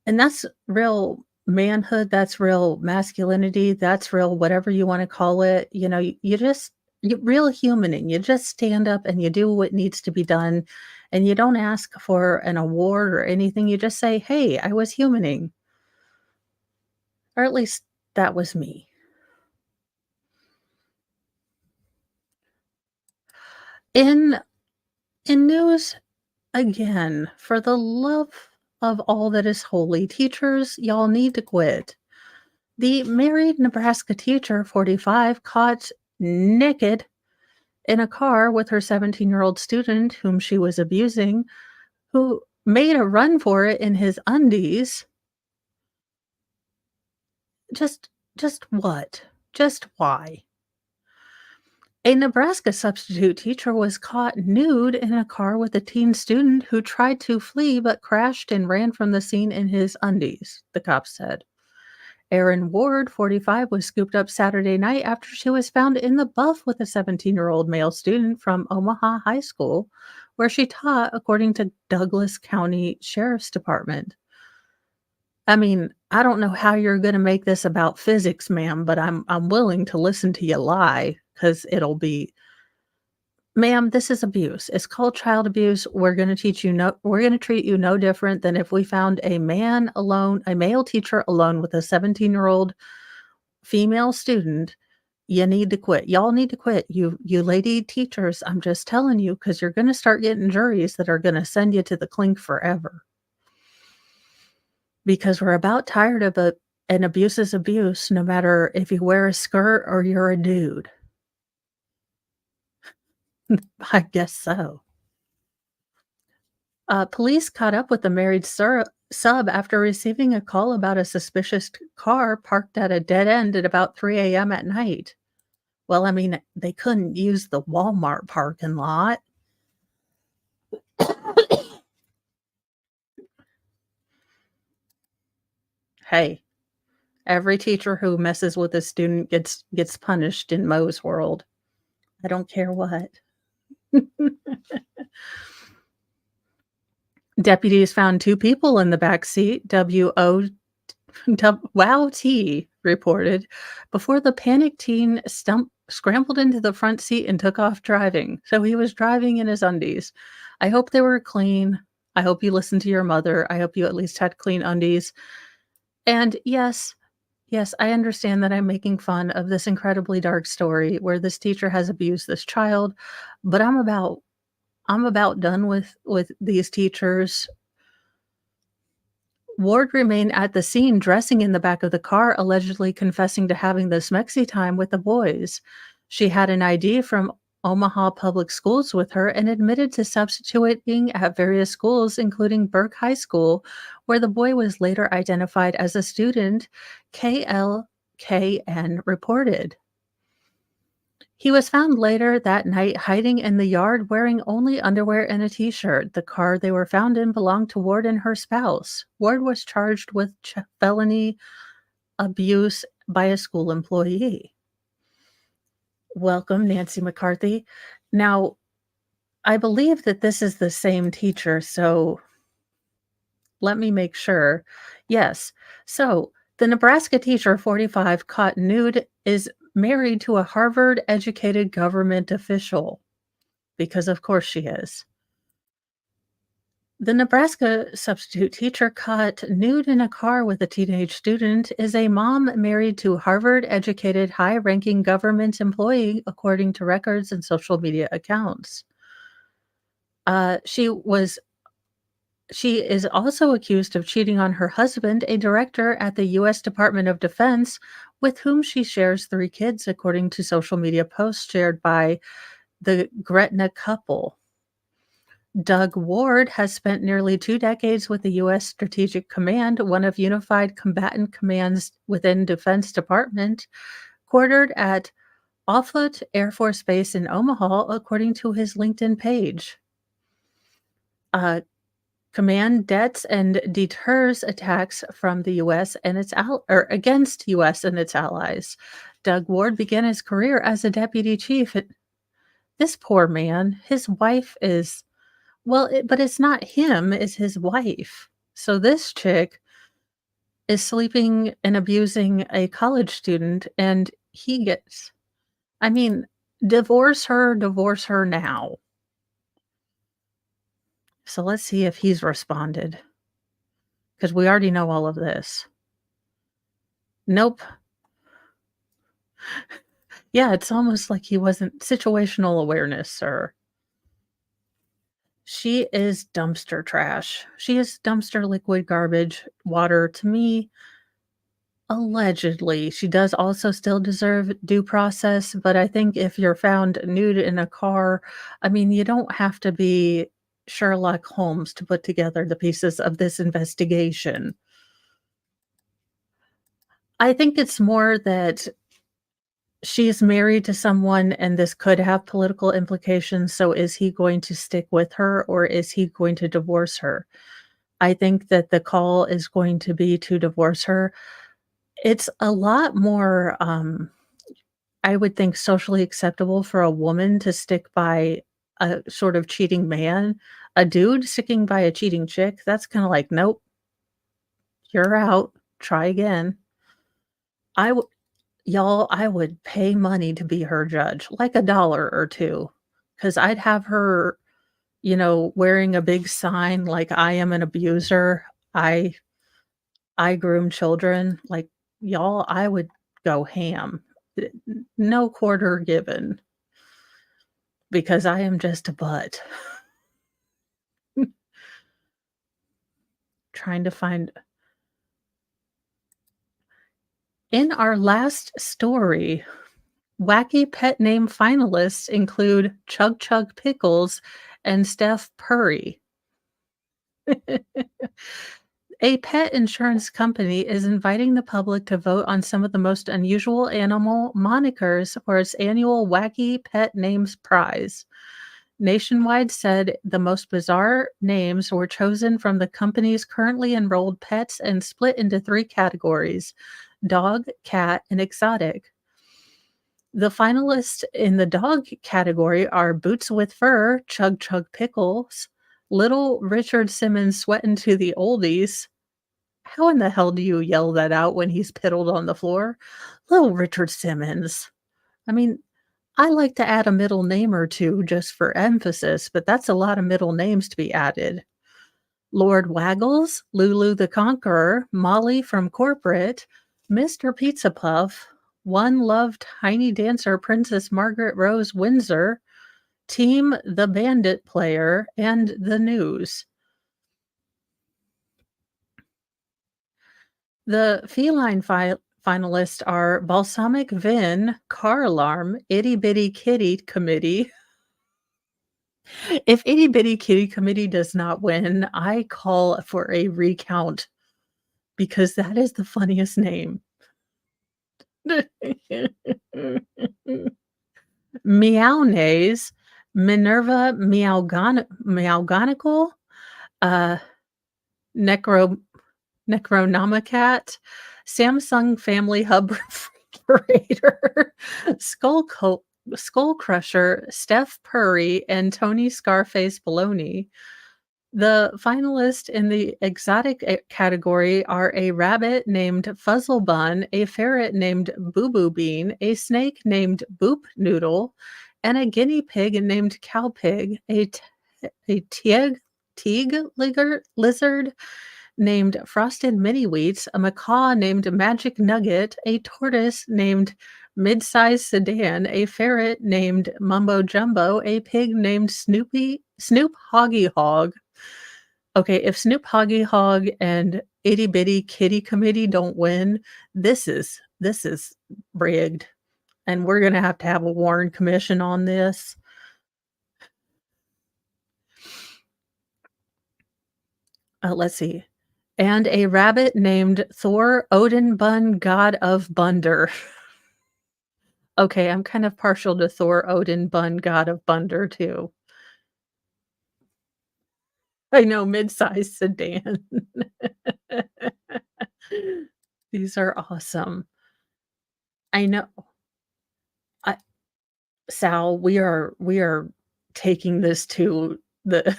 that's real manhood, that's real masculinity, that's real whatever you wanna call it, you real humaning, you just stand up and you do what needs to be done, and you don't ask for an award or anything, you just say, "Hey, I was humaning." Or at least that was me. In in news again, for the love of all that is holy, teachers, y'all need to quit. The married Nebraska teacher, 45, caught naked in a car with her 17-year-old student whom she was abusing, who made a run for it in his undies. Just what? Just why? A Nebraska substitute teacher was caught nude in a car with a teen student who tried to flee but crashed and ran from the scene in his undies, the cops said. Erin Ward, 45, was scooped up Saturday night after she was found in the buff with a 17-year-old male student from Omaha High School, where she taught, according to Douglas County Sheriff's Department. I mean, I don't know how you're gonna make this about physics, ma'am, but I'm willing to listen to you lie because 'cause it'll be, "Ma'am, this is abuse. It's called child abuse. We're gonna treat you no different than if we found a male teacher alone with a 17-year-old female student. You need to quit. Y'all need to quit. You lady teachers, I'm just telling you, because 'cause you're gonna start getting juries that are gonna send you to the clink forever. Because we're about tired of it, and abuse is abuse, no matter if you wear a skirt or you're a dude." I guess so. Police caught up with the married sub after receiving a call about a suspicious car parked at a dead end at about 3 a.m. at night. Well, I mean, they couldn't use the Walmart parking lot. Hey, every teacher who messes with a student gets punished in Moe's world. I don't care what. Deputies found 2 people in the back seat, Wow T reported, before the panicked teen scrambled into the front seat and took off driving. So he was driving in his undies. I hope they were clean. I hope you listened to your mother. I hope you at least had clean undies. And yes, yes, I understand that I'm making fun of this incredibly dark story where this teacher has abused this child, but I'm about done with these teachers. Ward remained at the scene dressing in the back of the car, allegedly confessing to having the smexy time with the boys. She had an ID from Omaha Public Schools with her and admitted to substituting at various schools, including Burke High School, where the boy was later identified as a student, KLKN reported. He was found later that night hiding in the yard wearing only underwear and a t-shirt. The car they were found in belonged to Ward and her spouse. Ward was charged with felony abuse by a school employee. Welcome, Nancy McCarthy. Now, I believe that this is the same teacher, so let me make sure. Yes. So, the Nebraska teacher, 45, caught nude, is married to a Harvard-educated government official, because of course she is. The Nebraska substitute teacher caught nude in a car with a teenage student is a mom married to Harvard-educated high-ranking government employee, according to records and social media accounts. Uh, she was She is also accused of cheating on her husband, a director at the U.S. Department of Defense, with whom she shares 3 kids, according to social media posts shared by the Gretna couple. Doug Ward has spent nearly 2 decades with the U.S. Strategic Command, one of unified combatant commands within Defense Department, quartered at Offutt Air Force Base in Omaha, according to his LinkedIn page. Uh, Command debts and deters attacks from the U.S. and or against U.S. and its allies. Doug Ward began his career as a deputy chief. This poor man, his wife is, but it's not him, it's his wife. So this chick is sleeping and abusing a college student, and he gets, I mean, divorce her now. So let's see if he's responded, because we already know all of this. Nope. Yeah, it's almost like he wasn't situational awareness, sir. She is dumpster trash. She is dumpster liquid garbage water to me, allegedly. She does also still deserve due process, but I think if you're found nude in a car, I mean, you don't have to be Sherlock Holmes to put together the pieces of this investigation. I think it's more that she is married to someone and this could have political implications, so is he going to stick with her or is he going to divorce her? I think that the call is going to be to divorce her. It's a lot more, I would think, socially acceptable for a woman to stick by a sort of cheating man. A dude sticking by a cheating chick, that's kinda like, "Nope, you're out. Try again." I w Y'all, I would pay money to be her judge, like a dollar or 2, because 'cause I'd have her, wearing a big sign like, "I am an abuser. I I groom children." Like, y'all, I would go ham. No quarter given because I am just a butt. Trying to find in our last story, wacky pet name finalists include Chug Chug Pickles and Steph Purry. A pet insurance company is inviting the public to vote on some of the most unusual animal monikers for its annual Wacky Pet Names Prize. Nationwide said the most bizarre names were chosen from the company's currently enrolled pets and split into three categories: dog, cat, and exotic. The finalists in the dog category are Boots with Fur, Chug Chug Pickles, Little Richard Simmons Sweatin' to the Oldies. How in the hell do you yell that out when he's piddled on the floor? Little Richard Simmons. I mean, I like to add a middle name or two just for emphasis, but that's a lot of middle names to be added. Lord Waggles, Lulu the Conqueror, Molly from Corporate, Mr. Pizza Puff, One Love Tiny Dancer Princess Margaret Rose Windsor, Team the Bandit Player, and The News. The feline finalists are Balsamic Vin, Car Alarm, Itty Bitty Kitty Committee. If Itty Bitty Kitty Committee does not win, I call for a recount because that is the funniest name. Meownays, Minerva Meowgonical, uh, Necro Necronomicat, Samsung Family Hub Refrigerator, Skull Crusher, Steph Purry, and Tony Scarface Baloney. The finalists in the exotic category are a rabbit named Fuzzlebun, a ferret named Boo Boo Bean, a snake named Boop Noodle, and a guinea pig named Cowpig, a lizard named Frosted Mini Wheats, a macaw named Magic Nugget, a tortoise named Mid-sized Sedan, a ferret named Mumbo Jumbo, a pig named Snoop Hoggy Hog. Okay, if Snoop Hoggy Hog and Itty Bitty Kitty Committee don't win, this is rigged, and we're gonna have a Warren Commission on this. Let's see. And a rabbit named Thor Odin Bun, God of Bunder. Okay, I'm kind of partial to Thor Odin Bun, God of Bunder too. I know, mid-sized sedan. These are awesome. I know. I Sal, we are taking this to the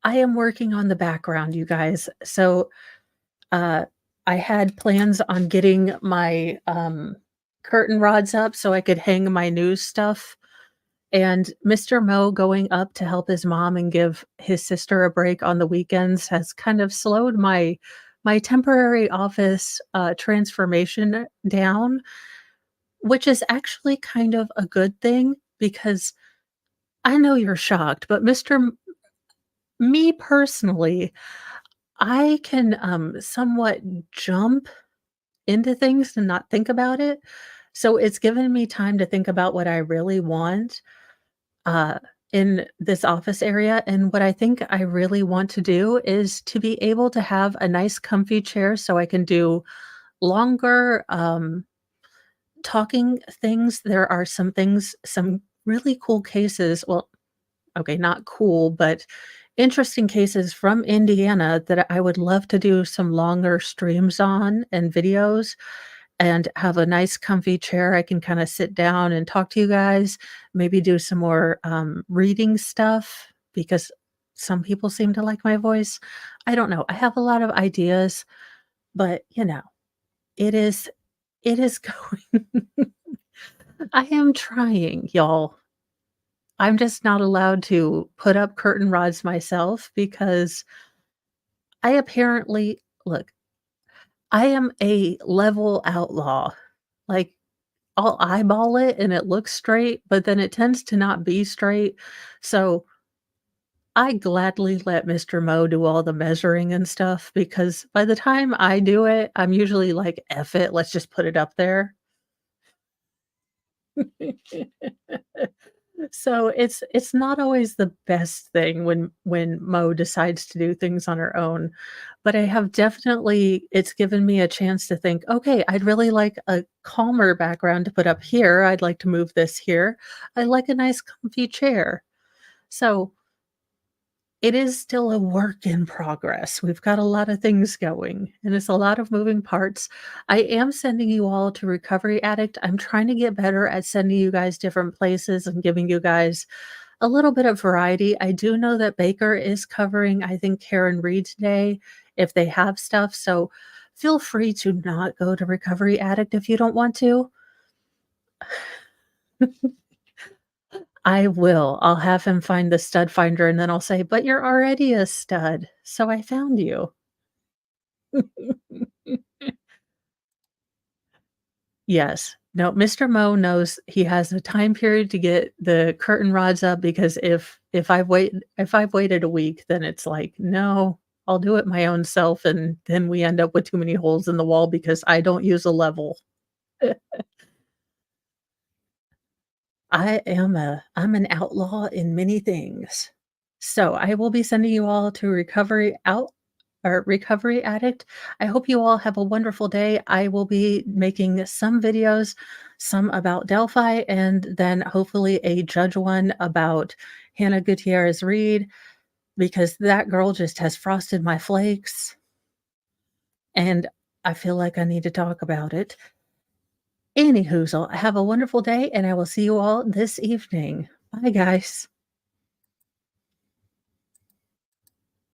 I am working on the background, you guys. So, uh, I had plans on getting my, curtain rods up so I could hang my news stuff, and Mr. Mo going up to help his mom and give his sister a break on the weekends has kind of slowed my temporary office, transformation down, which is actually kind of a good thing because I know you're shocked, but me personally, I can, somewhat jump into things and not think about it. So it's given me time to think about what I really want, uh, in this office area, and what I think I really want to do is to be able to have a nice comfy chair so I can do longer, talking things. There are some really cool cases, well, okay, not cool, but interesting cases from Indiana that I would love to do some longer streams on and videos and have a nice comfy chair I can kinda sit down and talk to you guys, maybe do some more, reading stuff because some people seem to like my voice. I don't know, I have a lot of ideas, but, it is going I am trying, y'all. I'm just not allowed to put up curtain rods myself because I apparently look, I am a level outlaw. Like, I'll eyeball it and it looks straight, but then it tends to not be straight. So I gladly let Mr. Mo do all the measuring and stuff because by the time I do it, I'm usually like, F it, let's just put it up there. So it's not always the best thing when Mo decides to do things on her own, but I have definitely it's given me a chance to think, "Okay, I'd really like a calmer background to put up here. I'd like to move this here. I like a nice comfy chair." So it is still a work in progress. We've got a lot of things going, and it's a lot of moving parts. I am sending you all to Recovery Addict. I'm trying to get better at sending you guys different places and giving you guys a little bit of variety. I do know that Baker is covering, I think, Karen Reed today if they have stuff. So feel free to not go to Recovery Addict if you don't want to. I will. I'll have him find the stud finder and then I'll say, but you're already a stud. So I found you. Yes. No, Mr. Mo knows he has a time period to get the curtain rods up because if I've waited a week, then it's like, "No, I'll do it my own self," and then we end up with too many holes in the wall because I don't use a level. I'm an outlaw in many things. So, I will be sending you all to Recovery Addict. I hope you all have a wonderful day. I will be making some videos, some about Delphi, and then hopefully a judge one about Hannah Gutierrez Reed, because that girl just has frosted my flakes, and I feel like I need to talk about it. Anyhoozle, have a wonderful day, and I will see you all this evening. Bye, guys.